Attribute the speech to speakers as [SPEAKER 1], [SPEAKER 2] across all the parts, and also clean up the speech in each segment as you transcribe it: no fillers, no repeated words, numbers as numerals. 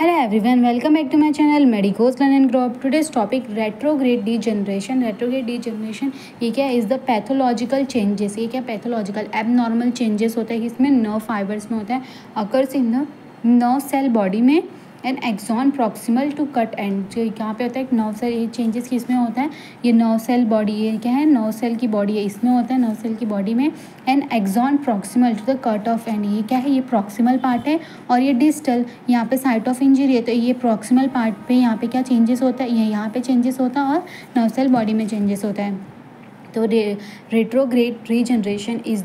[SPEAKER 1] Hello everyone, welcome back to my channel Medicos Learn and Grow Up. Today's topic retrograde degeneration. Retrograde degeneration ये क्या is the pathological changes. ये क्या pathological abnormal changes होता है किसमें nerve fibers में होता है, occurs in the nerve cell body में and axon proximal to cut end. जो यहाँ पे होता है एक नर्व सेल, ये चेंजेस किस में होता है, ये नर्व सेल बॉडी, ये क्या है नर्व सेल की बॉडी है, इसमें होता है नर्व सेल की बॉडी में. And axon proximal to the cut of end. ये क्या है, ये प्रॉक्सिमल पार्ट है और ये डिस्टल यहाँ पे साइट ऑफ इंजरी है. तो ये प्रॉक्सिमल पार्ट पे यहाँ पे क्या चेंजेस होता है, ये यहाँ पे चेंजेस होता है और नर्व सेल बॉडी में चेंजेस होता है. तो retrograde degeneration is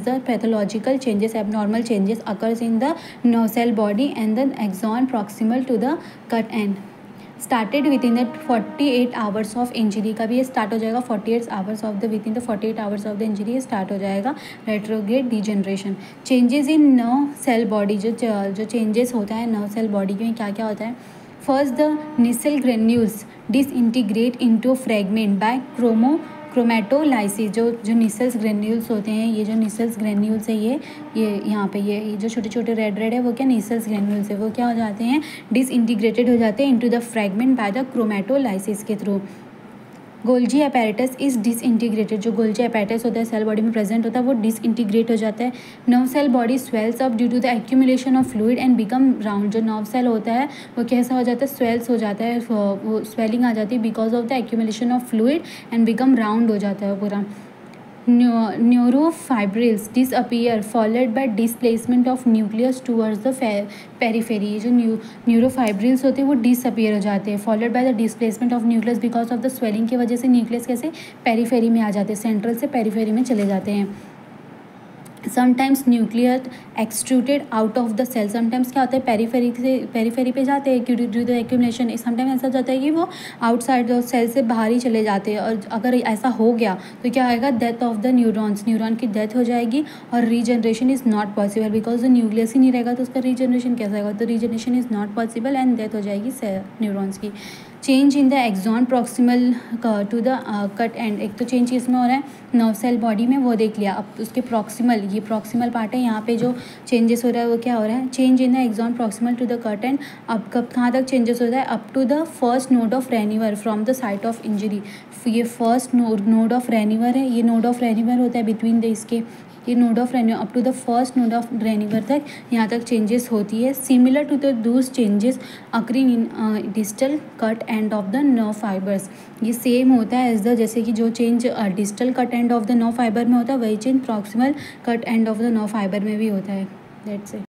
[SPEAKER 1] the pathological changes, abnormal changes occurs in the nerve cell body and the axon proximal to the cut end. Started within the 48 hours of injury. कभी ये start हो जाएगा 48 hours of the within the 48 hours of the injury ये start हो जाएगा retrograde degeneration. Changes in nerve cell body, जो changes होता है nerve cell body में क्या क्या होता है. First, the Nissl granules disintegrate into fragment by chromatolysis. जो Nissl granules होते हैं, ये जो Nissl granules है ये यहाँ पे ये जो छोटे छोटे रेड है वो क्या Nissl granules है, वो क्या हो जाते हैं डिसइंटीग्रेटेड हो जाते हैं into the fragment by the chromatolysis के through. Golgi apparatus is disintegrated. जो गोल्जी अपैरेटस होता है सेल बॉडी में प्रेजेंट होता है वो डिसइंटीग्रेट हो जाता है. Nerve cell body swells up due to the accumulation of fluid and become round. जो नर्व सेल होता है वो कैसा हो जाता है, स्वेल्स हो जाता है, वो स्वेलिंग आ जाती है because of the accumulation of fluid and become round हो जाता है पूरा. न्यूरोफाइब्रिल्स disappear followed by displacement of nucleus towards the periphery. जो न्यूरोफाइब्रिल्स होते हैं वो disappear हो जाते हैं followed by the displacement of nucleus because of the swelling की वजह से न्यूक्लियस कैसे पेरीफेरी में आ जाते हैं, सेंट्रल से पेरीफेरी में चले जाते हैं. Sometimes nuclear extruded out of the cell. Sometimes क्या होता है पेरीफेरी पे जाते हैं due to the accumulation. Sometime ऐसा जाता है कि वो आउटसाइड ऑफ सेल से बाहर ही चले जाते हैं. और अगर ऐसा हो गया तो क्या आएगा, death of the neurons, neuron की डेथ हो जाएगी और regeneration is not possible because the nucleus ही नहीं रहेगा तो उसका रीजनरेशन कैसा होगा. तो regeneration is not possible and death हो जाएगी न्यूरॉन्स की. Change in the axon proximal to the cut end. एक तो चेंज इसमें हो रहा है नर्व सेल बॉडी में, वो देख लिया. अब उसके प्रॉक्सिमल, ये प्रॉक्सिमल पार्ट है, यहाँ पे जो चेंजेस हो रहा है वो क्या हो रहा है, change in the axon proximal to the cut end. अब कब कहाँ तक चेंजेस होता है, up to the first node of Ranvier from the site of injury. ये फर्स्ट नोड ऑफ रेनिवर है, ये नोड ऑफ रेनिवर होता है बिटवीन द इसके, ये node of Ranvier up to the first node of Ranvier तक यहाँ तक चेंजेस होती है. Similar to the those changes occurring in distal cut end of the nerve fibres. ये सेम होता है एज द, जैसे कि जो change distal cut end of the nerve fibre में होता है वही change proximal cut end of the nerve fibre में भी होता है. That's it.